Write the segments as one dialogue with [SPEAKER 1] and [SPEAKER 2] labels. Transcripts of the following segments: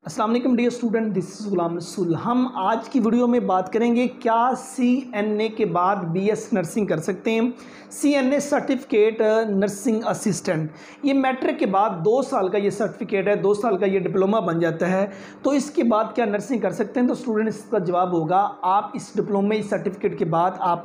[SPEAKER 1] अस्सलाम वालेकुम dear student, this is Ghulam Rasool. हम आज की वीडियो में बात करेंगे क्या CNA के बाद BS नर्सिंग कर सकते हैं। CNA सर्टिफिकेट नर्सिंग असिस्टेंट, ये मैट्रिक के बाद 2 साल का ये सर्टिफिकेट है, 2 साल का ये डिप्लोमा बन जाता है। तो इसके बाद क्या नर्सिंग कर सकते हैं? तो स्टूडेंट इसका जवाब होगा आप इस डिप्लोमा इस सर्टिफिकेट के बाद आप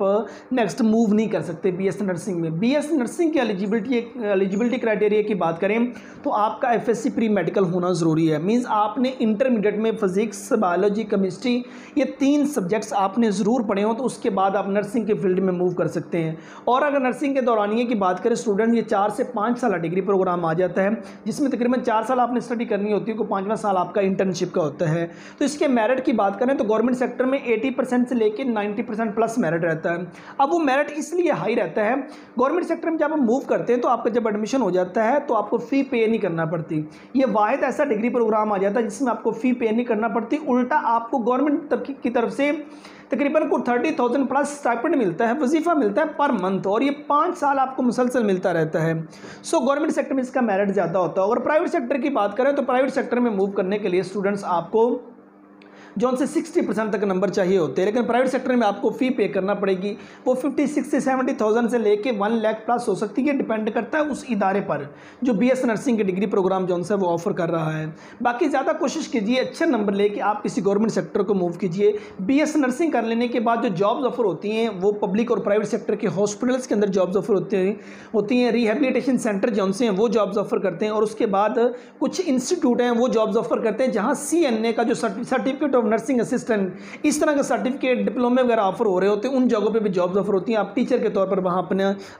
[SPEAKER 1] नेक्स्ट मूव नहीं कर सकते BS नर्सिंग में। BS नर्सिंग की एलिजिबिलिटी क्राइटेरिया की बात करें तो आपका FSC प्री मेडिकल होना ज़रूरी है। मीन्स आपने इंटरमीडिएट में फिजिक्स, बायोलॉजी, केमिस्ट्री ये 3 सब्जेक्ट्स आपने ज़रूर पढ़े हो, तो उसके बाद आप नर्सिंग के फील्ड में मूव कर सकते हैं। और अगर नर्सिंग के दौरानिए की बात करें स्टूडेंट, ये 4 से 5 साल डिग्री प्रोग्राम आ जाता है, जिसमें तकरीबन 4 साल आपने स्टडी करनी होती है, तो 5वां साल आपका इंटर्नशिप का होता है। तो इसके मेरिट की बात करें तो गवर्नमेंट सेक्टर में 80% से लेकर 90% प्लस मेरिट रहता है। अब वो मेरिट इसलिए हाई रहता है, गवर्नमेंट सेक्टर में जब आप मूव करते हैं तो आपका जब एडमिशन हो जाता है तो आपको फ़ी पे नहीं करना पड़ती। ये वाहिद ऐसा डिग्री प्रोग्राम आ जाता है जिसमें आपको फ़ी पे नहीं करना पड़ती, उल्टा आपको गवर्नमेंट की तरफ से तकरीबन को 30,000 प्लस स्टाइपेंड मिलता है, वजीफ़ा मिलता है पर मंथ, और ये 5 साल आपको मुसलसल मिलता रहता है। सो गवर्नमेंट सेक्टर में इसका मेरिट ज़्यादा होता है। और प्राइवेट सेक्टर की बात करें तो प्राइवेट सेक्टर में मूव करने के लिए स्टूडेंट्स आपको जो से 60% तक नंबर चाहिए होते हैं, लेकिन प्राइवेट सेक्टर में आपको फ़ी पे करना पड़ेगी। वो 50, 60, 70,000 से लेके 1 लाख प्लस हो सकती है, डिपेंड करता है उस इदारे पर जो BS नर्सिंग की डिग्री प्रोग्राम जो है वो ऑफर कर रहा है। बाकी ज़्यादा कोशिश कीजिए अच्छे नंबर लेके आप किसी गवर्नमेंट सेक्टर को मूव कीजिए। BS नर्सिंग कर लेने के बाद जो जॉब्स ऑफर होती हैं वो पब्लिक और प्राइवेट सेक्टर के हॉस्पिटल्स के अंदर जॉब्स ऑफर होती हैं, रिहेबिलिटेशन सेंटर जो से हैं वो जॉब्स ऑफर करते हैं, और उसके बाद कुछ इंस्टीट्यूट हैं वो जॉब्स ऑफर करते हैं जहाँ CNA का जो सर्टिफिकेट ऑफ नर्सिंग असिस्टेंट इस तरह का सर्टिफिकेट डिप्लोमे वगैरह ऑफर हो रहे होते हैं, उन जगहों पे भी जॉब्स ऑफर होती हैं। आप टीचर के तौर पर वहाँ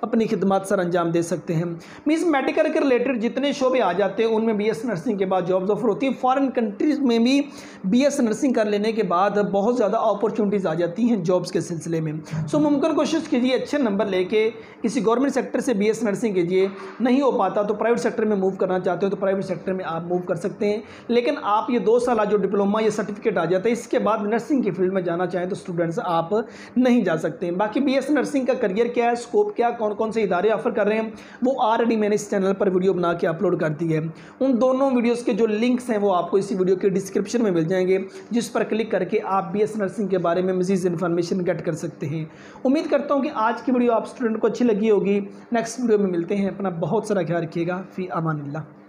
[SPEAKER 1] अपनी खिदमत सर अंजाम दे सकते हैं। मीन्स मेडिकल के रिलेटेड जितने शोबे आ जाते हैं उनमें BS नर्सिंग के बाद जॉब्स ऑफर होती हैं। फॉरेन कंट्रीज में भी BS नर्सिंग कर लेने के बाद बहुत ज़्यादा अपॉर्चुनिटीज़ आ जाती हैं जॉब्स के सिलसिले में। सो मुमकिन कोशिश कीजिए अच्छे नंबर लेके किसी गवर्नमेंट सेक्टर से BS नर्सिंग कीजिए। नहीं हो पाता तो प्राइवेट सेक्टर में मूव करना चाहते हो तो प्राइवेट सेक्टर में आप मूव कर सकते हैं, लेकिन आप ये 2 साल जो डिप्लोमा ये सर्टिफिकेट आ जाता है इसके बाद नर्सिंग की फील्ड में जाना चाहें तो स्टूडेंट्स आप नहीं जा सकते हैं। बाकी BS नर्सिंग का करियर क्या है, स्कोप क्या, कौन कौन से इदारे ऑफर कर रहे हैं, वो ऑलरेडी मैंने इस चैनल पर वीडियो बना के अपलोड कर दी है। उन दोनों वीडियोस के जो लिंक्स हैं वो आपको इसी वीडियो के डिस्क्रिप्शन में मिल जाएंगे, जिस पर क्लिक करके आप BS नर्सिंग के बारे में मज़ीद इन्फॉर्मेशन गेट कर सकते हैं। उम्मीद करता हूँ कि आज की वीडियो आप स्टूडेंट को अच्छी लगी होगी। नेक्स्ट वीडियो में मिलते हैं। अपना बहुत सारा ख्याल रखिएगा। फ़ी अमानिल्लाह।